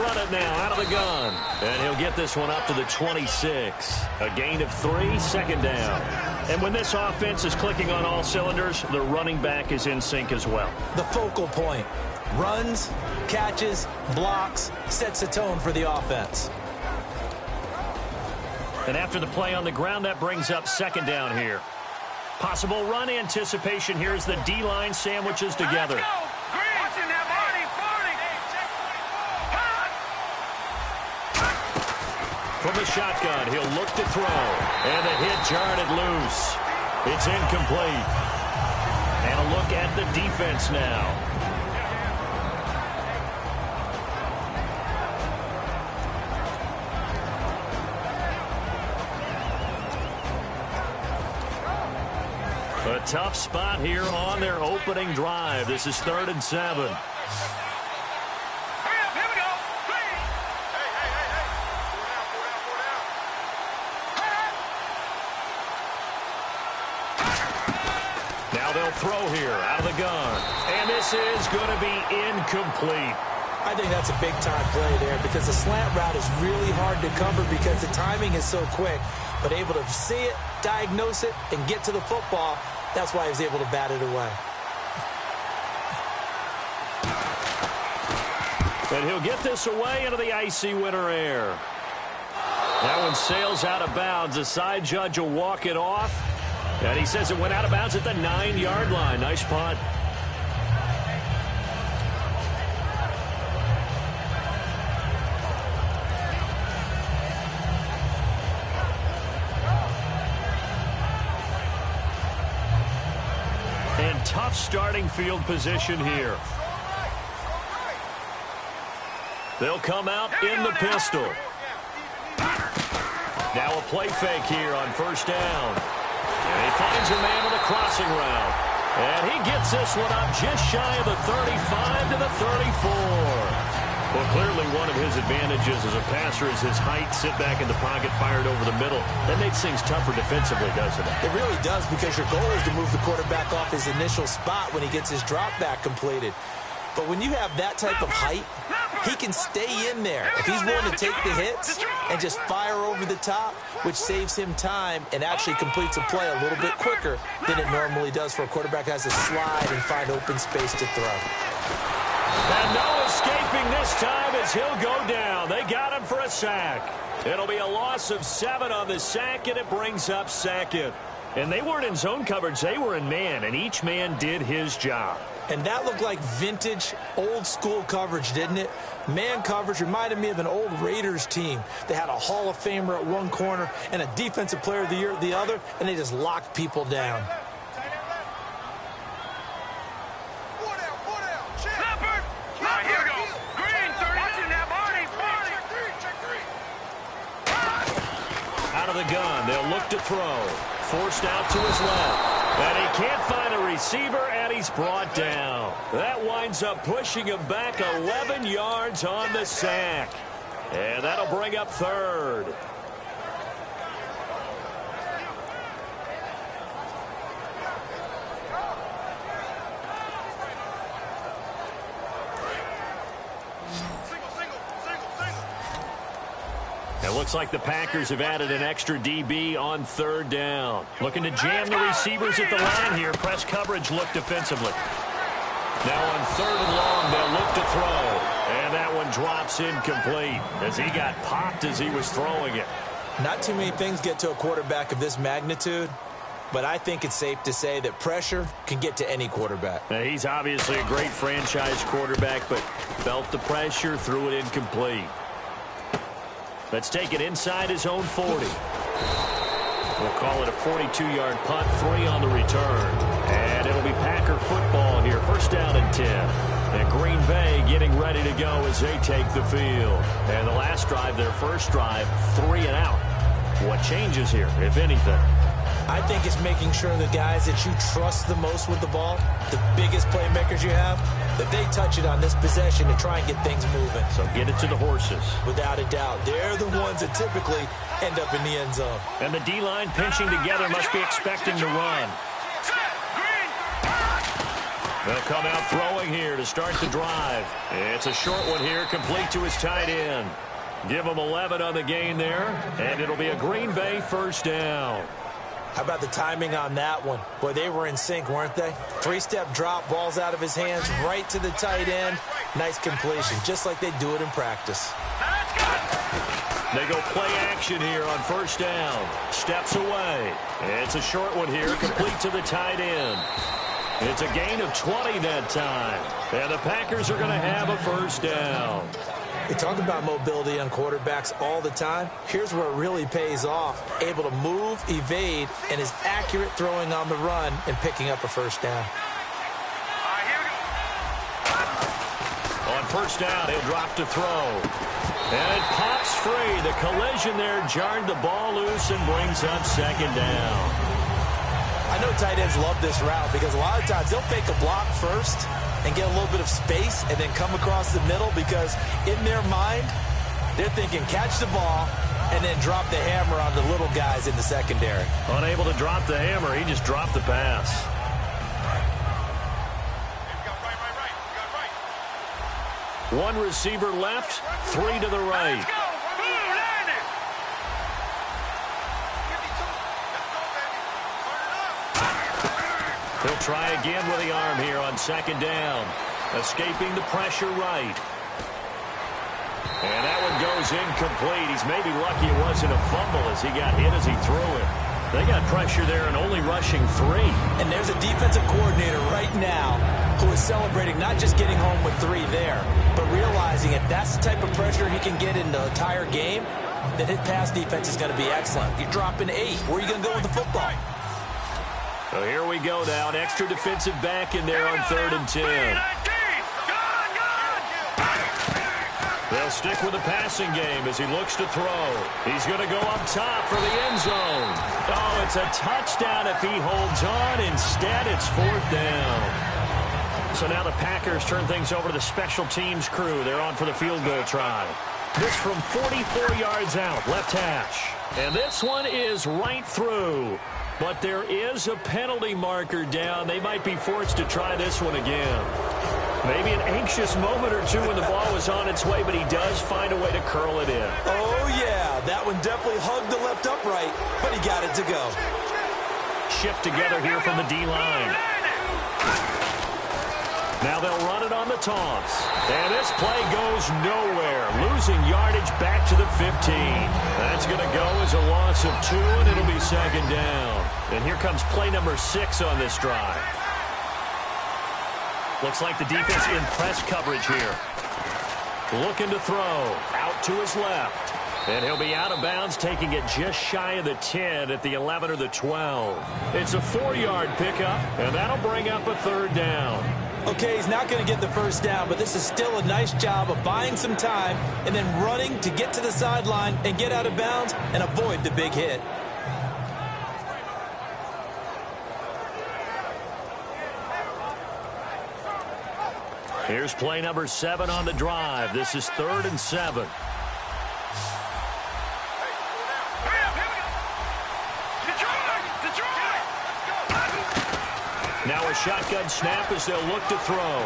run it now out of the gun. And he'll get this one up to the 26. A gain of 3, second down. And when this offense is clicking on all cylinders, the running back is in sync as well. The focal point. Runs, catches, blocks, sets the tone for the offense. And after the play on the ground, that brings up second down here. Possible run anticipation here as the D-line sandwiches together. From the shotgun, he'll look to throw. And the hit jarred it loose. It's incomplete. And a look at the defense now. A tough spot here on their opening drive. This is 3rd and 7. Now they'll throw here out of the gun. And this is going to be incomplete. I think that's a big-time play there because the slant route is really hard to cover because the timing is so quick. But able to see it, diagnose it, and get to the football, that's why he was able to bat it away. And he'll get this away into the icy winter air. That one sails out of bounds. The side judge will walk it off. And he says it went out of bounds at the 9-yard line. Nice punt. And tough starting field position here. They'll come out in the pistol. Now a play fake here on first down. And he finds a man on the crossing route. And he gets this one up just shy of the 35 to the 34. Well, clearly one of his advantages as a passer is his height. Sit back in the pocket, fired over the middle. That makes things tougher defensively, doesn't it? It really does because your goal is to move the quarterback off his initial spot when he gets his drop back completed. But when you have that type of height, he can stay in there. If he's willing to take the hits and just fire over the top, which saves him time and actually completes a play a little bit quicker than it normally does for a quarterback who has to slide and find open space to throw. And no escaping this time as he'll go down. They got him for a sack. It'll be a loss of 7 on the sack, and it brings up second. And they weren't in zone coverage. They were in man, and each man did his job. And that looked like vintage, old-school coverage, didn't it? Man coverage reminded me of an old Raiders team. They had a Hall of Famer at one corner and a Defensive Player of the Year at the other, and they just locked people down. Out of the gun, they'll look to throw. Forced out to his left. And he can't find a receiver, and he's brought down. That winds up pushing him back 11 yards on the sack. And that'll bring up third. It looks like the Packers have added an extra DB on third down. Looking to jam the receivers at the line here. Press coverage look defensively. Now on 3rd and long, they'll look to throw. And that one drops incomplete as he got popped as he was throwing it. Not too many things get to a quarterback of this magnitude, but I think it's safe to say that pressure can get to any quarterback. Now, he's obviously a great franchise quarterback, but felt the pressure, threw it incomplete. Let's take it inside his own 40. We'll call it a 42-yard punt, 3 on the return. And it'll be Packer football here. First down and 10. And Green Bay getting ready to go as they take the field. And the last drive, their first drive, 3 and out. What changes here, if anything? I think it's making sure the guys that you trust the most with the ball, the biggest playmakers you have, that they touch it on this possession and try and get things moving. So get it to the horses. Without a doubt. They're the ones that typically end up in the end zone. And the D-line pinching together must be expecting to run. They'll come out throwing here to start the drive. It's a short one here, complete to his tight end. Give him 11 on the gain there, and it'll be a Green Bay first down. How about the timing on that one? Boy, they were in sync, weren't they? Three-step drop, balls out of his hands, right to the tight end. Nice completion, just like they do it in practice. They go play action here on first down. Steps away. It's a short one here, complete to the tight end. It's a gain of 20 that time. And the Packers are going to have a first down. We talk about mobility on quarterbacks all the time. Here's where it really pays off. Able to move, evade, and is accurate throwing on the run and picking up a first down. On first down, he'll drop to throw. And it pops free. The collision there jarred the ball loose and brings up second down. I know tight ends love this route because a lot of times they'll fake a block first and get a little bit of space and then come across the middle because in their mind, they're thinking catch the ball and then drop the hammer on the little guys in the secondary. Unable to drop the hammer, he just dropped the pass. One receiver left, three to the right. He'll try again with the arm here on second down. Escaping the pressure right. And that one goes incomplete. He's maybe lucky it wasn't a fumble as he got hit as he threw it. They got pressure there and only rushing 3. And there's a defensive coordinator right now who is celebrating not just getting home with 3 there, but realizing if that's the type of pressure he can get in the entire game, then his pass defense is going to be excellent. You're dropping 8. Where are you going to go with the football? So here we go now. An extra defensive back in there on 3rd and 10. They'll stick with the passing game as he looks to throw. He's going to go up top for the end zone. Oh, it's a touchdown if he holds on. Instead, it's 4th down. So now the Packers turn things over to the special teams crew. They're on for the field goal try. This from 44 yards out, left hash. And this one is right through. But there is a penalty marker down. They might be forced to try this one again. Maybe an anxious moment or two when the ball was on its way, but he does find a way to curl it in. Oh, yeah. That one definitely hugged the left upright, but he got it to go. Shift together here from the D-line. Now they'll run it on the toss. And this play goes nowhere. Losing yardage back to the 15. That's going to go as a loss of 2, and it'll be second down. And here comes play number 6 on this drive. Looks like the defense in press coverage here. Looking to throw. Out to his left. And he'll be out of bounds, taking it just shy of the 10 at the 11 or the 12. It's a 4-yard pickup, and that'll bring up a 3rd down. Okay, he's not going to get the first down, but this is still a nice job of buying some time and then running to get to the sideline and get out of bounds and avoid the big hit. Here's play number 7 on the drive. This is 3rd and 7. Now a shotgun snap as they'll look to throw.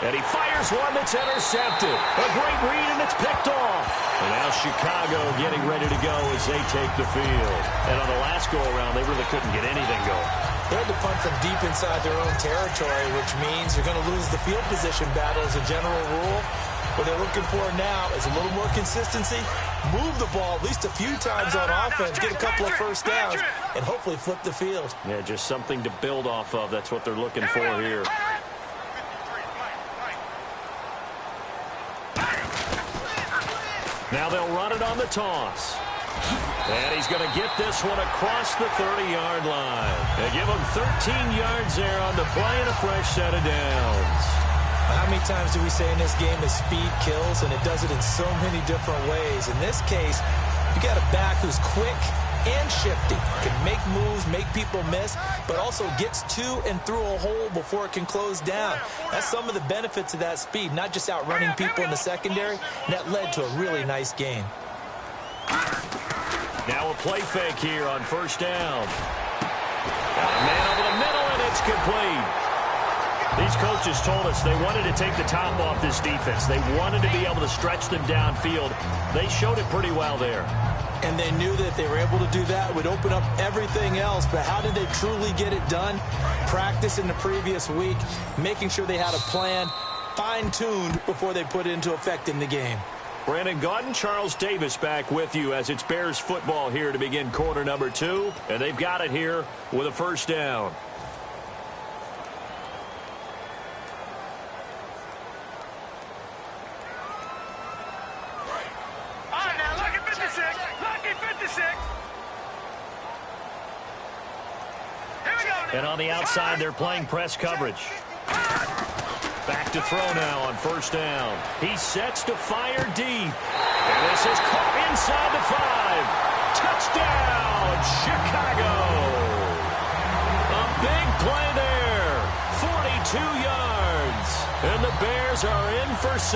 And he fires one that's intercepted. A great read, and it's picked off. And now Chicago getting ready to go as they take the field. And on the last go-around, they really couldn't get anything going. They had to punt from deep inside their own territory, which means you're going to lose the field position battle as a general rule. What they're looking for now is a little more consistency, move the ball at least a few times on offense, get a couple of first downs, and hopefully flip the field. Yeah, just something to build off of. That's what they're looking for here. Now they'll run it on the toss. And he's going to get this one across the 30-yard line. They give him 13 yards there on the play and a fresh set of downs. How many times do we say in this game that speed kills, and it does it in so many different ways? In this case, you got a back who's quick and shifty, can make moves, make people miss, but also gets to and through a hole before it can close down. That's some of the benefits of that speed, not just outrunning people in the secondary, and that led to a really nice gain. Now a play fake here on first down. A man over the middle, and it's complete. These coaches told us they wanted to take the top off this defense. They wanted to be able to stretch them downfield. They showed it pretty well there. And they knew that if they were able to do that, it would open up everything else. But how did they truly get it done? Practice in the previous week, making sure they had a plan, fine-tuned before they put it into effect in the game. Brandon Gaudin, Charles Davis back with you as it's Bears football here to begin quarter number 2. And they've got it here with a first down. And on the outside, they're playing press coverage. Back to throw now on first down. He sets to fire deep. And this is caught inside the 5. Touchdown, Chicago. A big play there. 42 yards. And the Bears are in for 6.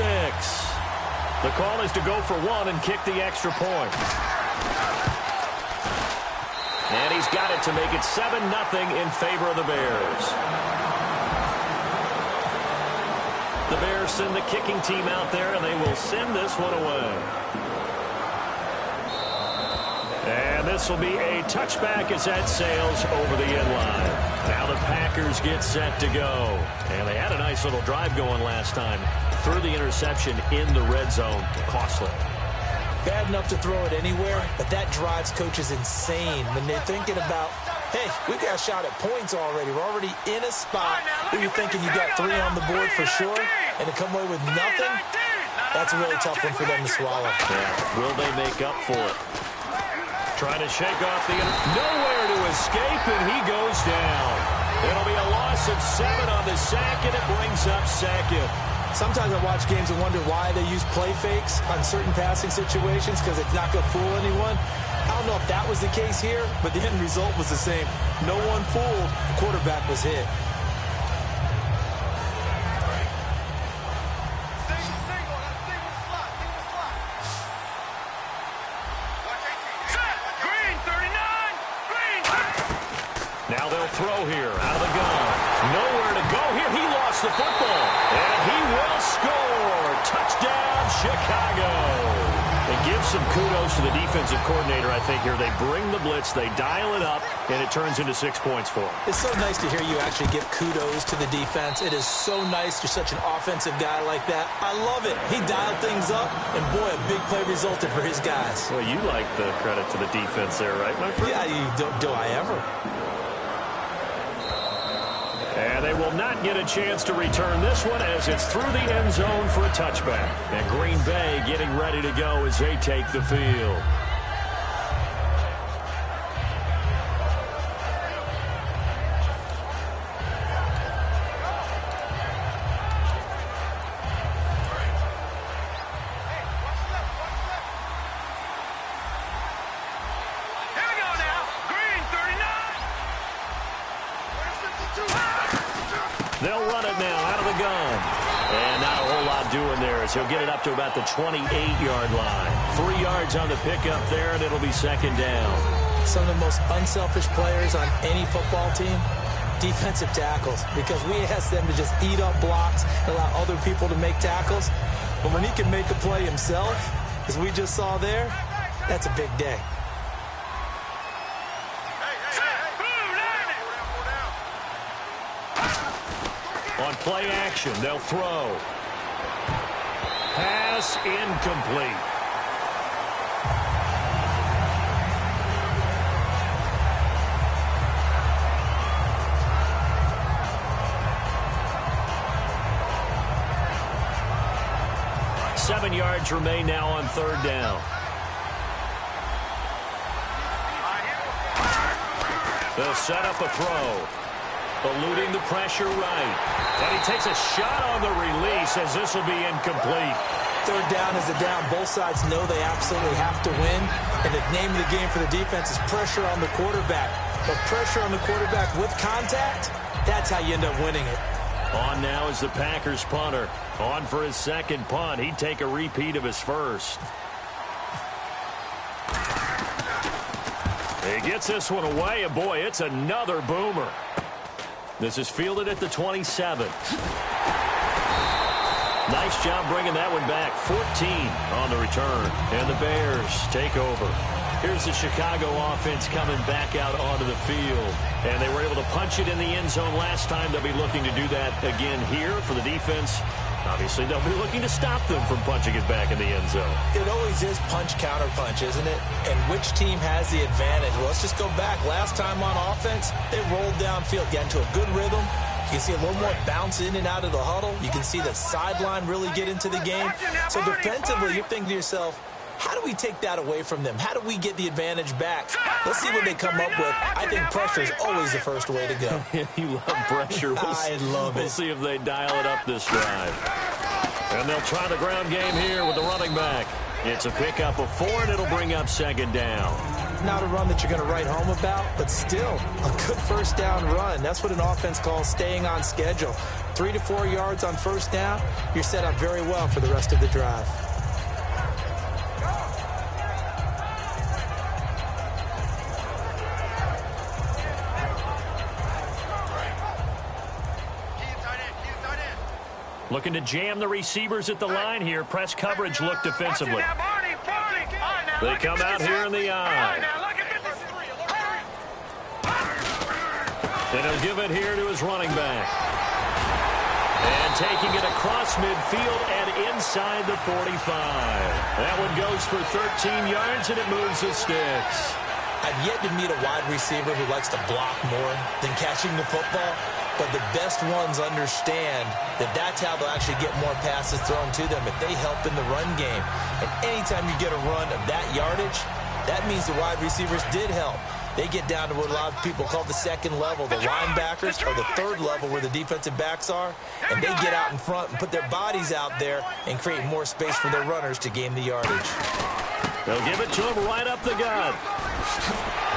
The call is to go for 1 and kick the extra point. And he's got it to make it 7-0 in favor of the Bears. The Bears send the kicking team out there, and they will send this one away. And this will be a touchback as that sails over the end line. Now the Packers get set to go. And they had a nice little drive going last time. Threw the interception in the red zone. Costly. Bad enough to throw it anywhere, but that drives coaches insane when they're thinking about, hey, we've got a shot at points already. We're already in a spot where you're thinking you got 3 on the board for sure, and to come away with nothing, that's a really tough one for them to swallow. Yeah. Will they make up for it? Trying to shake off the nowhere to escape, and he goes down. It'll be a loss of 7 on the sack, and it brings up second. Sometimes I watch games and wonder why they use play fakes on certain passing situations because it's not going to fool anyone. I don't know if that was the case here, but the end result was the same. No one fooled. The quarterback was hit. Now they'll throw here out of the gun. Nowhere to go here. He lost the football. And he will score. Touchdown, Chicago. And give some kudos to the defensive coordinator, I think, here. They bring the blitz, they dial it up, and it turns into 6 points for them. It's so nice to hear you actually give kudos to the defense. It is so nice you're such an offensive guy like that. I love it. He dialed things up, and boy, a big play resulted for his guys. Well, you like the credit to the defense there, right, my friend? Yeah, do I ever? And they will not get a chance to return this one as it's through the end zone for a touchback. And Green Bay getting ready to go as they take the field. They'll run it now out of the gun. And not a whole lot doing there as he'll get it up to about the 28-yard line. 3 yards on the pickup there, and it'll be second down. Some of the most unselfish players on any football team, defensive tackles, because we ask them to just eat up blocks and allow other people to make tackles. But when he can make a play himself, as we just saw there, that's a big day. On play action, they'll throw. Pass incomplete. Seven yards remain now on third down. They'll set up a throw. Eluding the pressure right. And he takes a shot on the release as this will be incomplete. Third down is the down. Both sides know they absolutely have to win. And the name of the game for the defense is pressure on the quarterback. But pressure on the quarterback with contact, that's how you end up winning it. On now is the Packers punter. On for his second punt. He'd take a repeat of his first. He gets this one away, and boy, it's another boomer. This is fielded at the 27. Nice job bringing that one back. 14 on the return. And the Bears take over. Here's the Chicago offense coming back out onto the field. And they were able to punch it in the end zone last time. They'll be looking to do that again here for the defense. Obviously, they'll be looking to stop them from punching it back in the end zone. It always is punch-counter-punch, isn't it? And which team has the advantage? Well, let's just go back. Last time on offense, they rolled downfield, got into a good rhythm. You can see a little more bounce in and out of the huddle. You can see the sideline really get into the game. So defensively, you're thinking to yourself, how do we take that away from them? How do we get the advantage back? Let's see what they come up with. I think pressure is always the first way to go. You love pressure. I love it. We'll see if they dial it up this drive. And they'll try the ground game here with the running back. It's a pickup of 4, and it'll bring up second down. Not a run that you're going to write home about, but still a good first down run. That's what an offense calls staying on schedule. 3 to 4 yards on first down, you're set up very well for the rest of the drive. Looking to jam the receivers at the line here. Press coverage look defensively. They come out here in the eye. And he'll give it here to his running back. And taking it across midfield and inside the 45. That one goes for 13 yards, and it moves the sticks. I've yet to meet a wide receiver who likes to block more than catching the football. But the best ones understand that that's how they'll actually get more passes thrown to them if they help in the run game. And anytime you get a run of that yardage, that means the wide receivers did help. They get down to what a lot of people call the second level, the linebackers, or the third level where the defensive backs are, and they get out in front and put their bodies out there and create more space for their runners to gain the yardage. They'll give it to him right up the gut.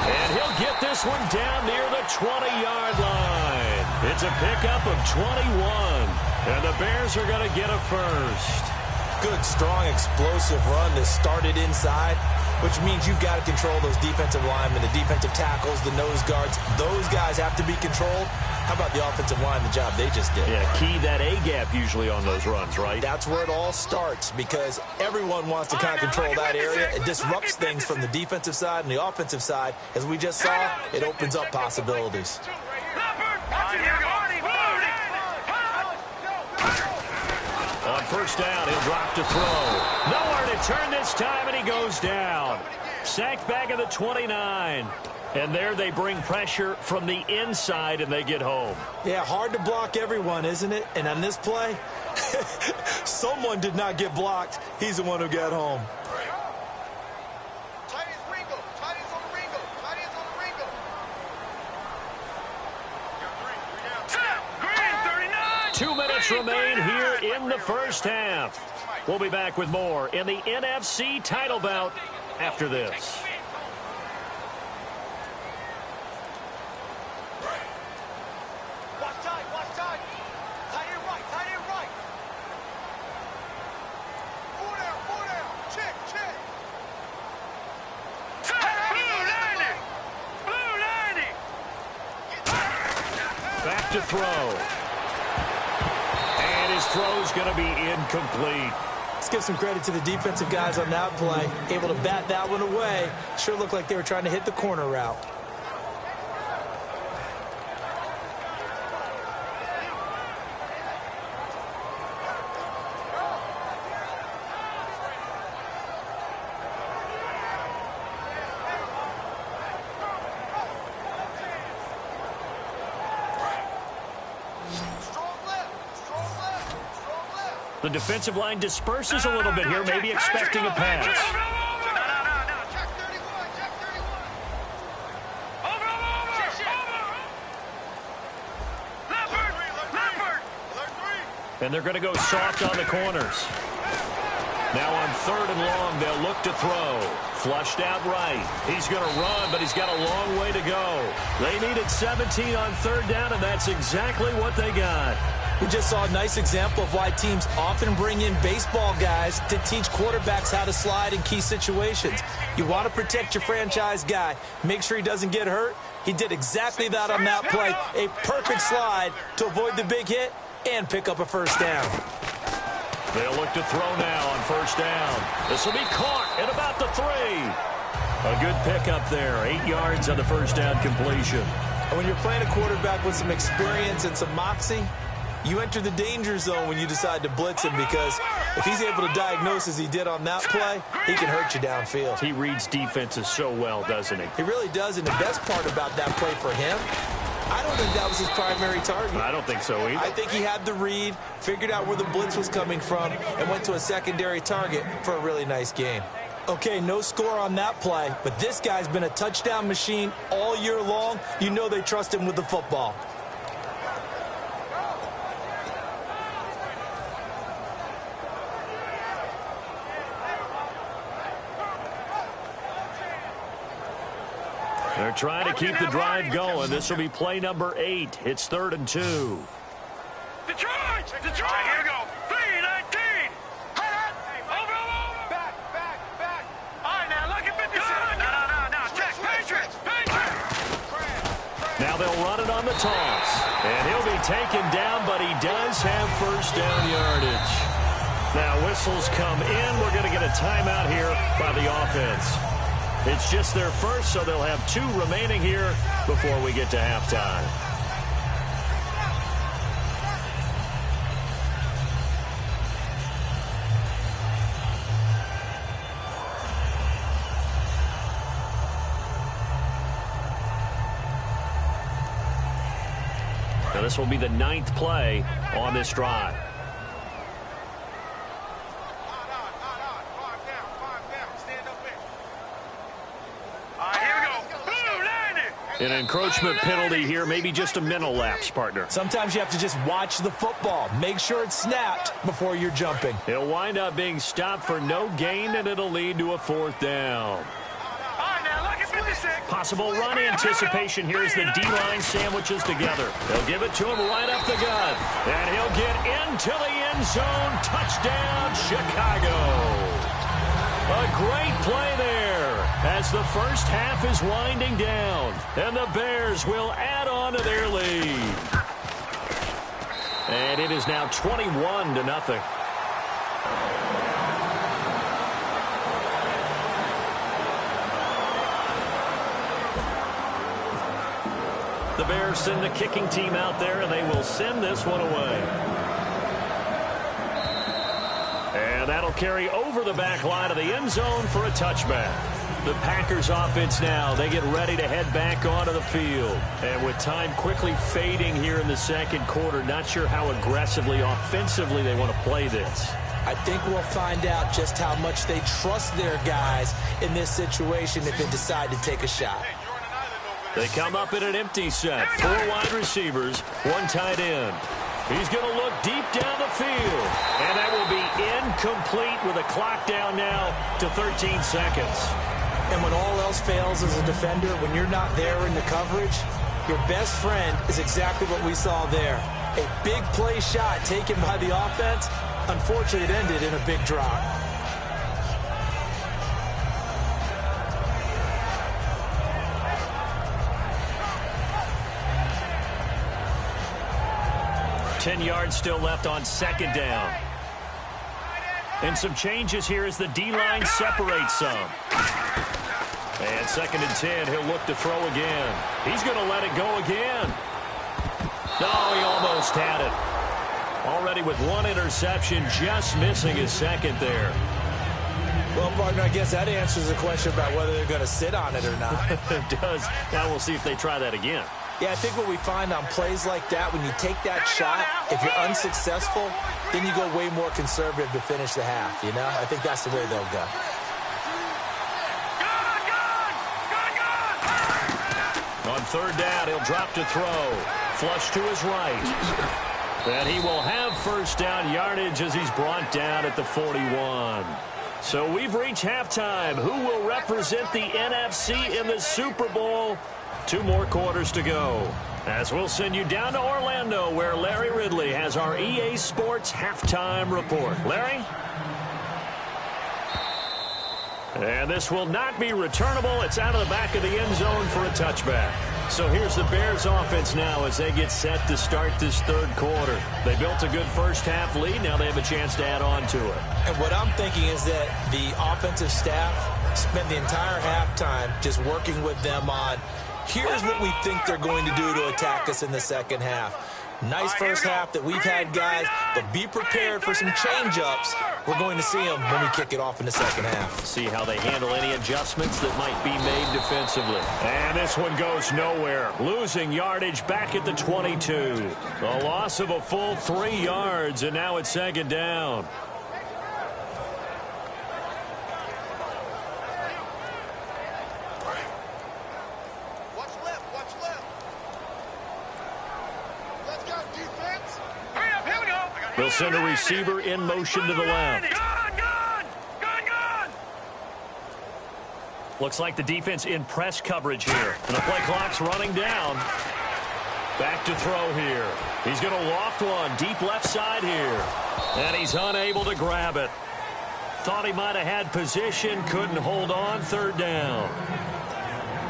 And he'll get this one down near the 20-yard line. It's a pickup of 21. And the Bears are going to get a first. Good, strong, explosive run that started inside, which means you've got to control those defensive linemen, the defensive tackles, the nose guards. Those guys have to be controlled. How about the offensive line, the job they just did? Yeah, key that A-gap usually on those runs, right? That's where it all starts because everyone wants to kind of control that area. It disrupts things from the defensive side and the offensive side. As we just saw, it opens up possibilities. On first down, he'll drop to throw. Nowhere to turn this time, and he goes down. Sacked back at the 29. And there they bring pressure from the inside, and they get home. Yeah, hard to block everyone, isn't it? And on this play, someone did not get blocked. He's the one who got home. Two minutes remain here in the first half. We'll be back with more in the NFC title bout after this. Back to throw. And his throw's going to be incomplete. Let's give some credit to the defensive guys on that play. Able to bat that one away. Sure looked like they were trying to hit the corner route. The defensive line disperses a little bit here, maybe expecting a pass. And they're going to go soft on the corners. Now on third and long, they'll look to throw. Flushed out right. He's going to run, but he's got a long way to go. They needed 17 on third down, and that's exactly what they got. We just saw a nice example of why teams often bring in baseball guys to teach quarterbacks how to slide in key situations. You want to protect your franchise guy. Make sure he doesn't get hurt. He did exactly that on that play. A perfect slide to avoid the big hit and pick up a first down. They'll look to throw now on first down. This will be caught at about the 3. A good pickup there. 8 yards on the first down completion. And when you're playing a quarterback with some experience and some moxie, you enter the danger zone when you decide to blitz him, because if he's able to diagnose as he did on that play, he can hurt you downfield. He reads defenses so well, doesn't he? He really does, and the best part about that play for him, I don't think that was his primary target. I don't think so either. I think he had the read, figured out where the blitz was coming from, and went to a secondary target for a really nice gain. Okay, no score on that play, but this guy's been a touchdown machine all year long. You know they trust him with the football. They're trying to keep the drive going. This will be play number 8. It's 3rd and 2. Detroit! Detroit! All right, here we go. 3-19. Over. Back. All right, now look at 56. No. Check. Patriots. Now they'll run it on the toss. And he'll be taken down, but he does have first down yardage. Now whistles come in. We're going to get a timeout here by the offense. It's just their first, so they'll have 2 remaining here before we get to halftime. Now this will be the 9th play on this drive. An encroachment penalty here, maybe just a mental lapse, partner. Sometimes you have to just watch the football. Make sure it's snapped before you're jumping. It'll wind up being stopped for no gain, and it'll lead to a 4th down. All right, now look at 56. Possible run anticipation here as the D-line sandwiches together. They'll give it to him right up the gut. And he'll get into the end zone. Touchdown, Chicago. A great play there as the first half is winding down. And the Bears will add on to their lead. And it is now 21-0. The Bears send the kicking team out there, and they will send this one away. And that'll carry over the back line of the end zone for a touchback. The Packers offense now, they get ready to head back onto the field. And with time quickly fading here in the second quarter, not sure how aggressively, offensively they want to play this. I think we'll find out just how much they trust their guys in this situation if they decide to take a shot. They come up in an empty set. 4 wide receivers, 1 tight end. He's going to look deep down the field. And that will be incomplete with a clock down now to 13 seconds. And when all else fails as a defender, when you're not there in the coverage, your best friend is exactly what we saw there. A big play shot taken by the offense. Unfortunately, it ended in a big drop. Ten yards still left on second down. And some changes here as the D-line separates some. And 2nd and 10, he'll look to throw again. He's going to let it go again. No, he almost had it. Already with 1 interception, just missing his 2nd there. Well, partner, I guess that answers the question about whether they're going to sit on it or not. It does. Now we'll see if they try that again. Yeah, I think what we find on plays like that, when you take that shot, if you're unsuccessful, then you go way more conservative to finish the half, you know? I think that's the way they'll go. On 3rd down, he'll drop to throw. Flush to his right. And he will have first down yardage as he's brought down at the 41. So we've reached halftime. Who will represent the NFC in the Super Bowl? 2 more quarters to go. As we'll send you down to Orlando, where Larry Ridley has our EA Sports halftime report. Larry? And this will not be returnable. It's out of the back of the end zone for a touchback. So here's the Bears offense now as they get set to start this third quarter. They built a good first half lead. Now they have a chance to add on to it. And what I'm thinking is that the offensive staff spent the entire halftime just working with them on, here's what we think they're going to do to attack us in the second half. Nice first half that we've had, guys, but be prepared for some change-ups. We're going to see them when we kick it off in the second half. See how they handle any adjustments that might be made defensively. And this one goes nowhere. Losing yardage back at the 22. A loss of a full 3 yards, and now it's second down. They'll send a receiver in motion to the left. Looks like the defense in press coverage here. And the play clock's running down. Back to throw here. He's going to loft one deep left side here. And he's unable to grab it. Thought he might have had position, couldn't hold on, third down.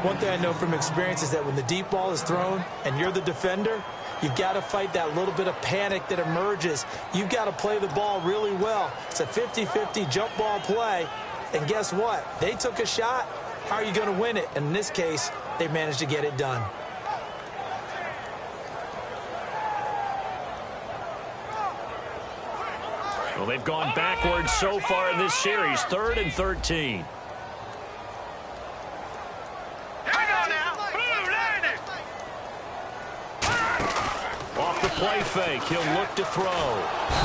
One thing I know from experience is that when the deep ball is thrown and you're the defender, you've got to fight that little bit of panic that emerges. You've got to play the ball really well. It's a 50-50 jump ball play. And guess what? They took a shot. How are you going to win it? And in this case, they managed to get it done. Well, they've gone backwards so far in this series. 3rd and 13. Play fake. He'll look to throw.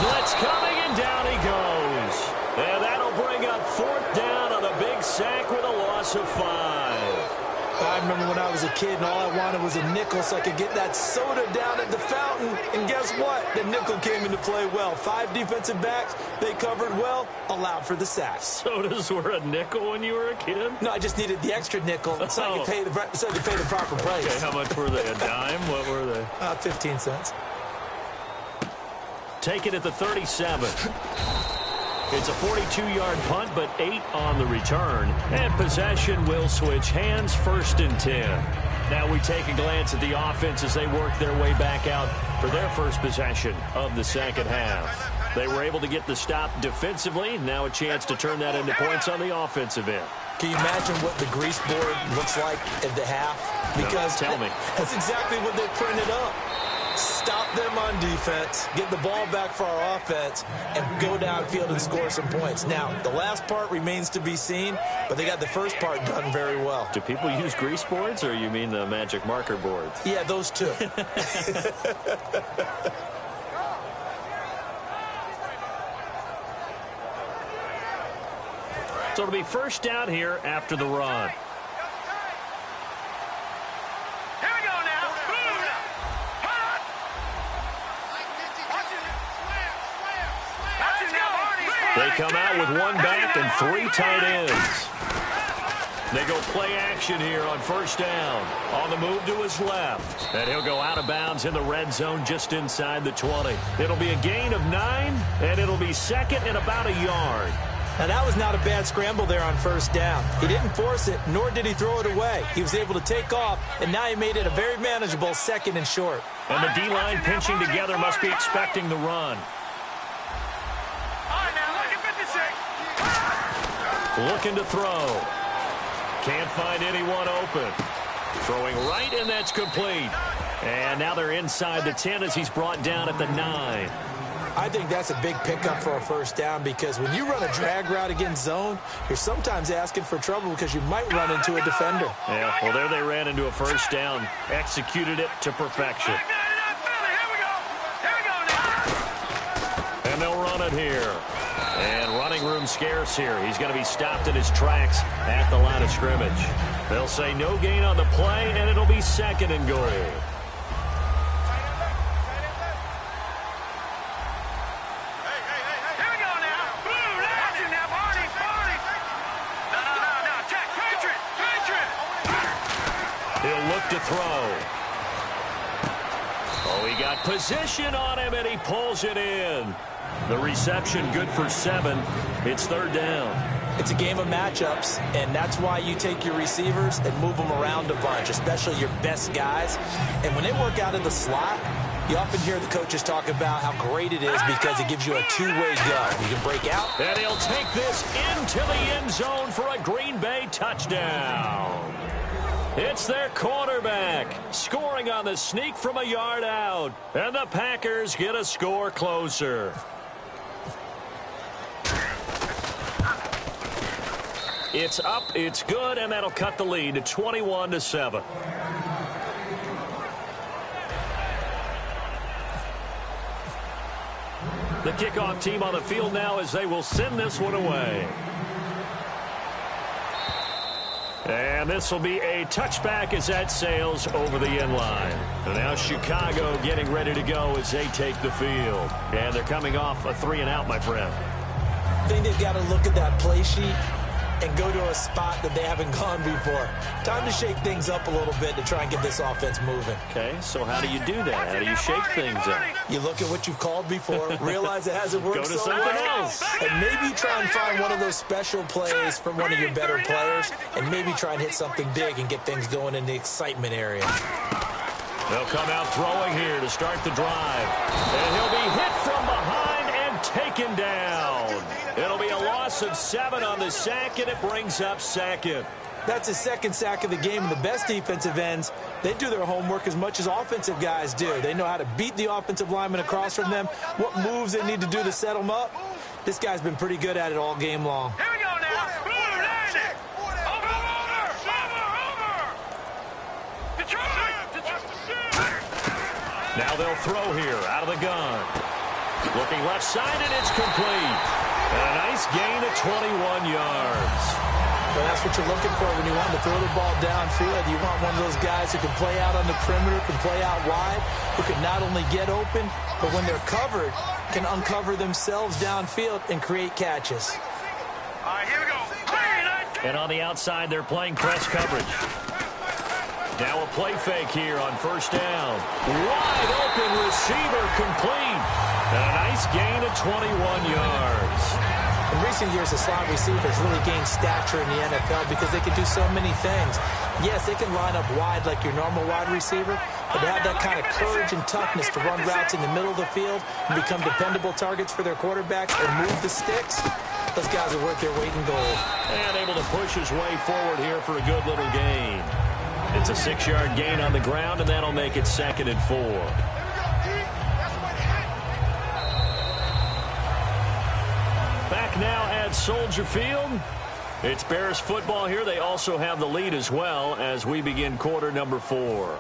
Blitz coming, and down he goes. And that'll bring up 4th down on a big sack with a loss of 5. I remember when I was a kid and all I wanted was a nickel so I could get that soda down at the fountain. And guess what? The nickel came into play well. 5 defensive backs. They covered well, allowed for the sack. Sodas were a nickel when you were a kid? No, I just needed the extra nickel so I could pay the proper price. Okay, how much were they? A dime? What were they? 15 cents. Take it at the 37. It's a 42-yard punt, but 8 on the return. And possession will switch hands, 1st and 10. Now we take a glance at the offense as they work their way back out for their first possession of the second half. They were able to get the stop defensively. Now a chance to turn that into points on the offensive end. Can you imagine what the grease board looks like at the half? Because no, tell me. That's exactly what they printed up. Stop them on defense, get the ball back for our offense, and go downfield and score some points. Now, the last part remains to be seen, but they got the first part done very well. Do people use grease boards, or you mean the magic marker boards? Yeah, those two. So it'll be 1st down here after the run. They come out with 1 back and 3 tight ends. They go play action here on 1st down. On the move to his left. And he'll go out of bounds in the red zone just inside the 20. It'll be a gain of 9, and it'll be 2nd and about a yard. Now, that was not a bad scramble there on 1st down. He didn't force it, nor did he throw it away. He was able to take off, and now he made it a very manageable 2nd and short. And the D-line pinching together must be expecting the run. Looking to throw. Can't find anyone open. Throwing right, and that's complete. And now they're inside the 10 as he's brought down at the 9. I think that's a big pickup for a 1st down because when you run a drag route against zone, you're sometimes asking for trouble because you might run into a defender. Yeah, well, there they ran into a 1st down. Executed it to perfection. And they'll run it here. And running room scarce here. He's going to be stopped in his tracks at the line of scrimmage. They'll say no gain on the play, and it'll be 2nd and goal. He'll look to throw. Oh, he got position on him, and he pulls it in. The reception good for 7. It's 3rd down. It's a game of matchups, and that's why you take your receivers and move them around a bunch, especially your best guys. And when they work out of the slot, you often hear the coaches talk about how great it is because it gives you a two-way go. You can break out. And he'll take this into the end zone for a Green Bay touchdown. It's their quarterback scoring on the sneak from a yard out. And the Packers get a score closer. It's up, it's good, and that'll cut the lead to 21-7. The kickoff team on the field now as they will send this one away. And this will be a touchback as that sails over the end line. And now Chicago getting ready to go as they take the field. And they're coming off a 3-and-out, my friend. I think they've got to look at that play sheet and go to a spot that they haven't gone before. Time to shake things up a little bit to try and get this offense moving. Okay, so how do you do that? How do you shake things up? You look at what you've called before, realize it hasn't worked Go to so something well, else. and maybe try and find one of those special plays from one of your better players, and maybe try and hit something big and get things going in the excitement area. They'll come out throwing here to start the drive. And he'll be hit from behind and taken down. It'll be a loss of 7 on the sack, and it brings up second. That's his second sack of the game, and the best defensive ends, they do their homework as much as offensive guys do. They know how to beat the offensive lineman across from them, what moves they need to do to set them up. This guy's been pretty good at it all game long. Here we go now. Now they'll throw here out of the gun. Looking left side, and it's complete. And a nice gain of 21 yards. Well, that's what you're looking for when you want to throw the ball downfield. You want one of those guys who can play out on the perimeter, can play out wide, who can not only get open, but when they're covered, can uncover themselves downfield and create catches. All right, here we go. And on the outside, they're playing press coverage. Now a play fake here on first down. Wide open receiver complete. And a nice gain of 21 yards. In recent years, the slot receivers really gained stature in the NFL because they can do so many things. Yes, they can line up wide like your normal wide receiver, but they have that kind of courage and toughness to run routes in the middle of the field and become dependable targets for their quarterbacks or move the sticks. Those guys are worth their weight in gold. And able to push his way forward here for a good little gain. It's a 6-yard gain on the ground, and that'll make it 2nd and 4. Back now at Soldier Field. It's Bears football here. They also have the lead as well as we begin quarter number 4.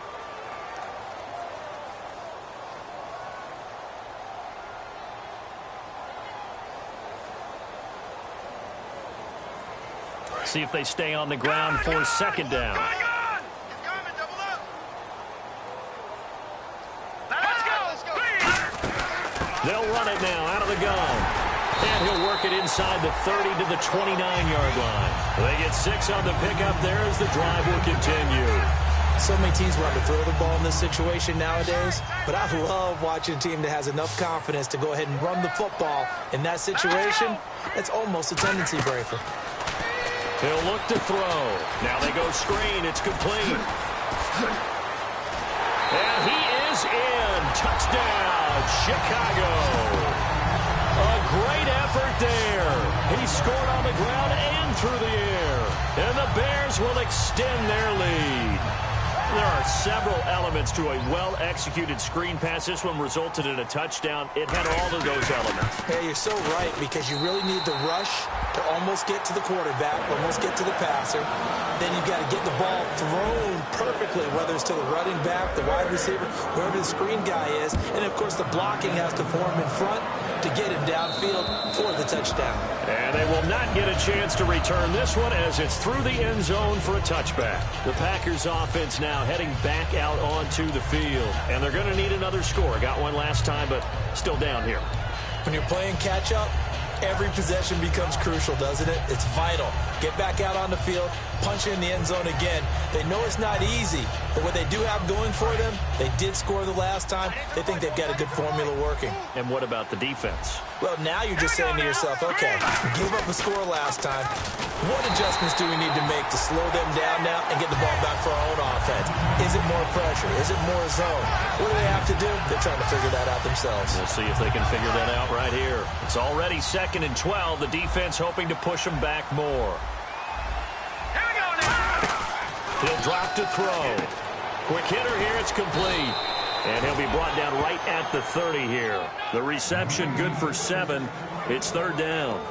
See if they stay on the ground for 2nd down. They'll run it now out of the gun. And he'll work it inside the 30 to the 29-yard line. They get 6 on the pickup there as the drive will continue. So many teams want to throw the ball in this situation nowadays, but I love watching a team that has enough confidence to go ahead and run the football. In that situation, it's almost a tendency breaker. He'll look to throw. Now they go screen. It's complete. And he is in. Touchdown, Chicago. A great effort there. He scored on the ground and through the air. And the Bears will extend their lead. There are several elements to a well-executed screen pass. This one resulted in a touchdown. It had all of those elements. Yeah, you're so right, because you really need the rush to almost get to the quarterback, almost get to the passer. Then you've got to get the ball thrown perfectly, whether it's to the running back, the wide receiver, whoever the screen guy is. And, of course, the blocking has to form in front to get him downfield for the touchdown. And they will not get a chance to return this one as it's through the end zone for a touchback. The Packers offense now heading back out onto the field. And they're going to need another score. Got one last time, but still down here. When you're playing catch-up, every possession becomes crucial, doesn't it? It's vital. Get back out on the field, punch in the end zone again. They know it's not easy, but what they do have going for them, they did score the last time. They think they've got a good formula working. And what about the defense? Well, now you're just saying to yourself, okay, give up a score last time. What adjustments do we need to make to slow them down now and get the ball back for our own offense? Is it more pressure? Is it more zone? What do they have to do? They're trying to figure that out themselves. We'll see if they can figure that out right here. It's already 2nd and 12. The defense hoping to push them back more. Here we go now. He'll drop to throw. Quick hitter here. It's complete. And he'll be brought down right at the 30 here. The reception good for 7. It's 3rd down.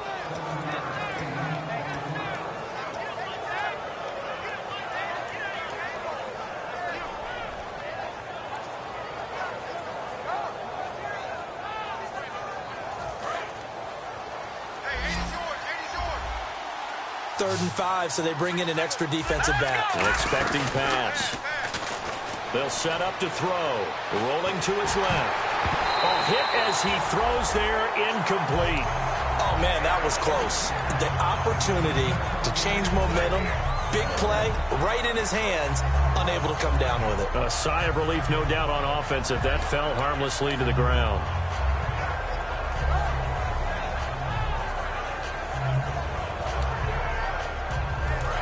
Third and 5, so they bring in an extra defensive back. An expecting pass. They'll set up to throw. Rolling to his left. Oh, hit as he throws there, incomplete. Oh, man, that was close. The opportunity to change momentum, big play, right in his hands, unable to come down with it. A sigh of relief, no doubt, on offense that fell harmlessly to the ground.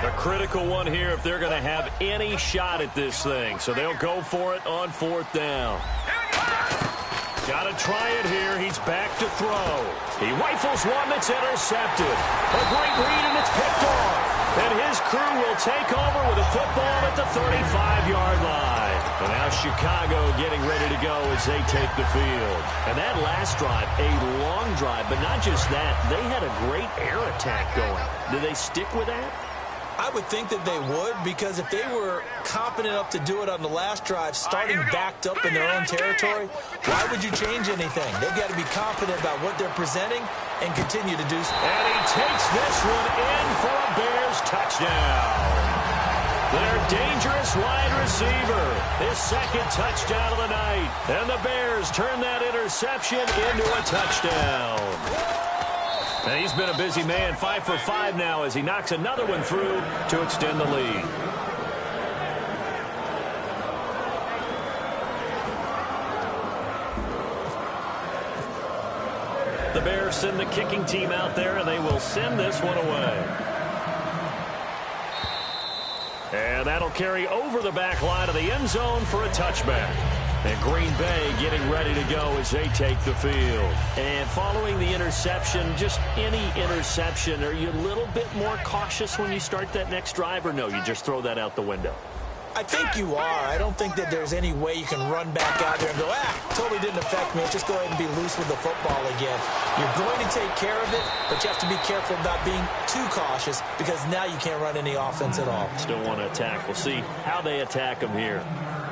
A critical one here if they're going to have any shot at this thing. So they'll go for it on 4th down. Got to try it here. He's back to throw. He rifles one that's intercepted. A great read, and it's picked off. And his crew will take over with a football at the 35-yard line. And now Chicago getting ready to go as they take the field. And that last drive, a long drive, but not just that. They had a great air attack going. Do they stick with that? I would think that they would, because if they were competent enough to do it on the last drive, starting backed up in their own territory, why would you change anything? They've got to be confident about what they're presenting and continue to do so. And he takes this one in for a Bears touchdown. Their dangerous wide receiver, his 2nd touchdown of the night. And the Bears turn that interception into a touchdown. And he's been a busy man, 5 for 5 now as he knocks another one through to extend the lead. The Bears send the kicking team out there, and they will send this one away. And that'll carry over the back line of the end zone for a touchback. And Green Bay getting ready to go as they take the field. And following the interception, just any interception, are you a little bit more cautious when you start that next drive, or no, you just throw that out the window? I think you are. I don't think that there's any way you can run back out there and go, totally didn't affect me. Just go ahead and be loose with the football again. You're going to take care of it, but you have to be careful about being too cautious because now you can't run any offense at all. Still want to attack. We'll see how they attack them here.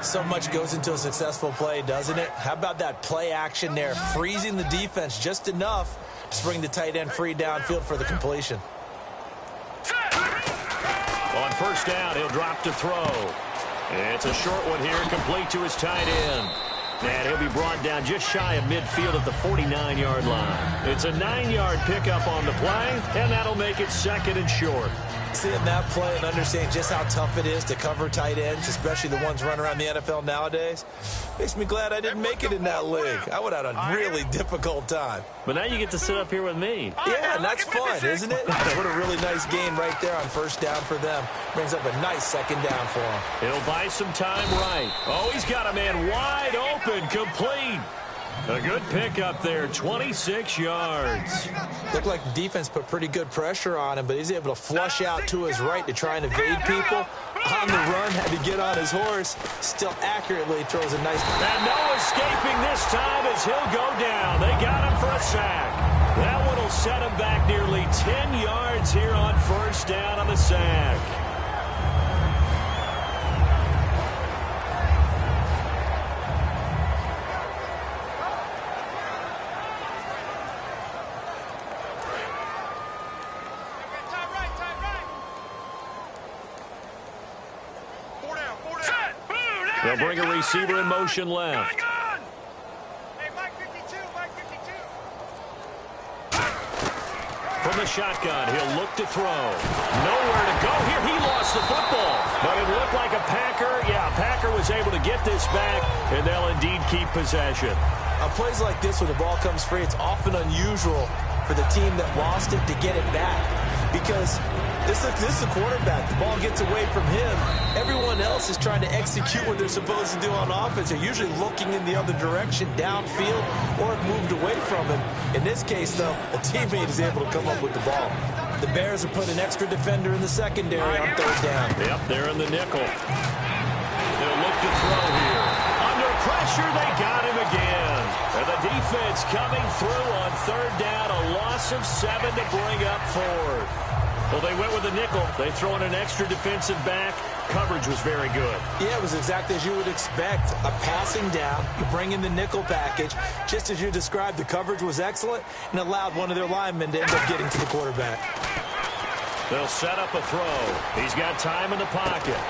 So much goes into a successful play, doesn't it? How about that play action there, freezing the defense just enough to bring the tight end free downfield for the completion. On 1st down, he'll drop to throw. It's a short one here, complete to his tight end. And he'll be brought down just shy of midfield at the 49-yard line. It's a 9-yard pickup on the play, and that'll make it 2nd and short. Seeing that play and understanding just how tough it is to cover tight ends, especially the ones running around the NFL nowadays, makes me glad I didn't make it in that league. I would have had a really difficult time. But now you get to sit up here with me. Yeah, and that's fun, isn't it? What a really nice game right there on 1st down for them. Brings up a nice 2nd down for him. He'll buy some time right. Oh, he's got a man wide open, complete. A good pickup there, 26 yards. Looked like the defense put pretty good pressure on him, but he's able to flush out to his right to try and evade people. On the run, had to get on his horse. Still accurately throws a nice... And no escaping this time as he'll go down. They got him for a sack. That one will set him back nearly 10 yards here on 1st down on the sack. They'll bring a receiver in motion left. From the shotgun, he'll look to throw. Nowhere to go here. He lost the football. But it looked like a Packer. Yeah, a Packer was able to get this back, and they'll indeed keep possession. On plays like this, when the ball comes free, it's often unusual for the team that lost it to get it back. Because this is a quarterback. The ball gets away from him. Everyone else is trying to execute what they're supposed to do on offense. They're usually looking in the other direction, downfield, or have moved away from him. In this case, though, a teammate is able to come up with the ball. The Bears have put an extra defender in the secondary on third down. Yep, they're in the nickel. They'll look to throw here. Under pressure, they got him again. And the defense coming through on third down. A loss of 7 to bring up fourth. Well, they went with a nickel. They throw in an extra defensive back. Coverage was very good. Yeah, it was exactly as you would expect. A passing down. You bring in the nickel package. Just as you described, the coverage was excellent and allowed one of their linemen to end up getting to the quarterback. They'll set up a throw. He's got time in the pocket.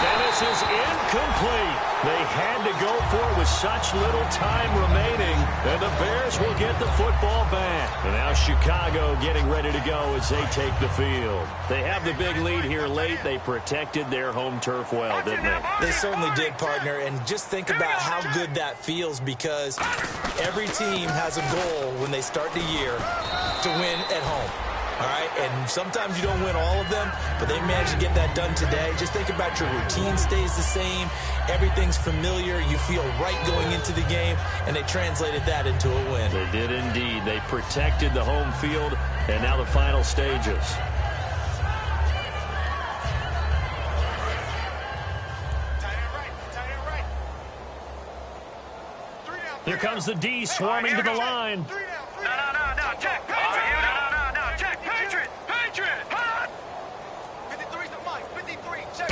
And this is incomplete. They had to go for it with such little time remaining. And the Bears will get the football back. And now Chicago getting ready to go as they take the field. They have the big lead here late. They protected their home turf well, didn't they? They certainly did, partner. And just think about how good that feels, because every team has a goal when they start the year to win at home. All right, and sometimes you don't win all of them, but they managed to get that done today. Just think about your routine stays the same. Everything's familiar. You feel right going into the game, and they translated that into a win. They did indeed. They protected the home field, and now the final stages. Here comes the D swarming to the line. No, check. No, check. Patriot. 53's the mic. 53, check.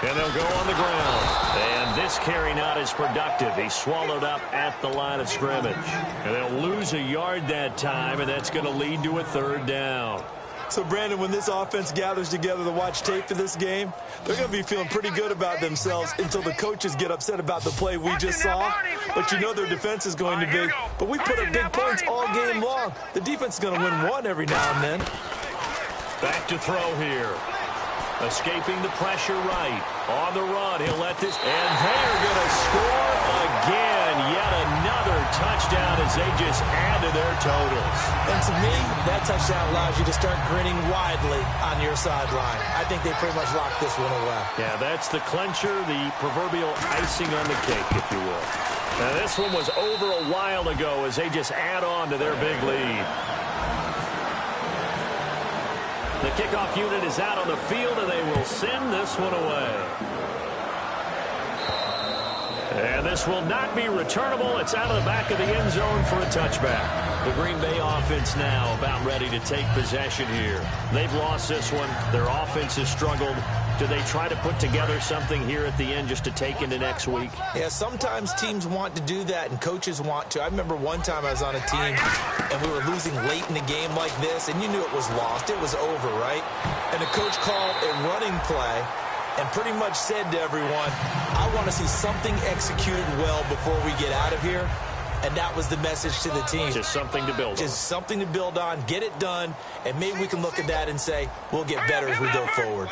And they'll go on the ground. And this carry not as productive. He swallowed up at the line of scrimmage. And they'll lose a yard that time, and that's going to lead to a third down. So, Brandon, when this offense gathers together to watch tape for this game, they're going to be feeling pretty good about themselves until the coaches get upset about the play we just saw. But you know their defense is going to be. But we put up big points all game long. The defense is going to win one every now and then. Back to throw here. Escaping the pressure right. On the run, he'll let this. And they're going to score again. Yet another touchdown as they just add to their totals. And to me, that touchdown allows you to start grinning widely on your sideline. I think they pretty much locked this one away. Yeah, that's the clincher, the proverbial icing on the cake, if you will. Now, this one was over a while ago as they just add on to their big lead. The kickoff unit is out on the field, and they will send this one away. And this will not be returnable. It's out of the back of the end zone for a touchback. The Green Bay offense now about ready to take possession here. They've lost this one. Their offense has struggled. Do they try to put together something here at the end just to take into next week? Yeah, sometimes teams want to do that and coaches want to. I remember one time I was on a team and we were losing late in the game like this, and you knew it was lost. It was over, right? And the coach called a running play and pretty much said to everyone, I want to see something executed well before we get out of here. And that was the message to the team. Just something to build on. Just something to build on, get it done, and maybe we can look at that and say, we'll get better as we go forward.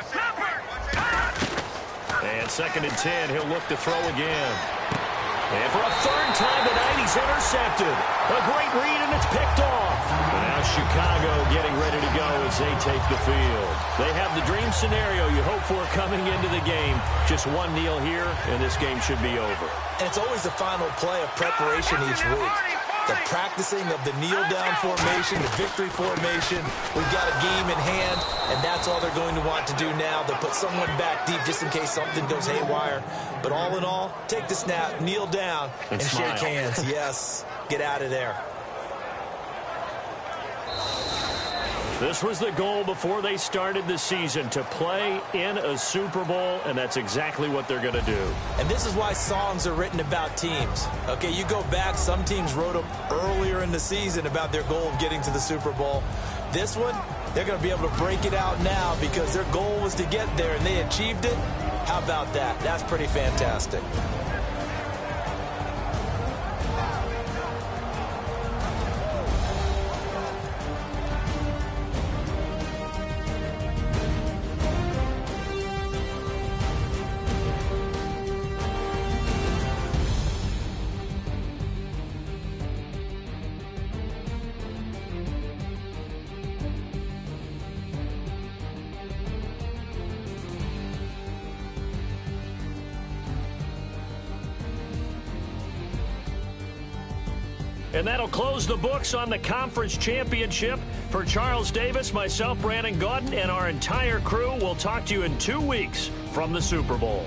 And 2nd and 10, he'll look to throw again. And for a third time tonight, he's intercepted. A great read, and it's picked off. And now Chicago getting ready to go as they take the field. They have the dream scenario you hope for coming into the game. Just one kneel here, and this game should be over. And it's always the final play of preparation each week. The practicing of the kneel-down formation, the victory formation. We've got a game in hand, and that's all they're going to want to do now. They'll put someone back deep just in case something goes haywire. But all in all, take the snap, kneel down, and shake hands. Yes, get out of there. This was the goal before they started the season, to play in a Super Bowl, and that's exactly what they're going to do. And this is why songs are written about teams. Okay, you go back, some teams wrote them earlier in the season about their goal of getting to the Super Bowl. This one, they're going to be able to break it out now because their goal was to get there, and they achieved it. How about that? That's pretty fantastic. And that'll close the books on the conference championship. For Charles Davis, myself, Brandon Gaudin, and our entire crew, we'll talk to you in 2 weeks from the Super Bowl.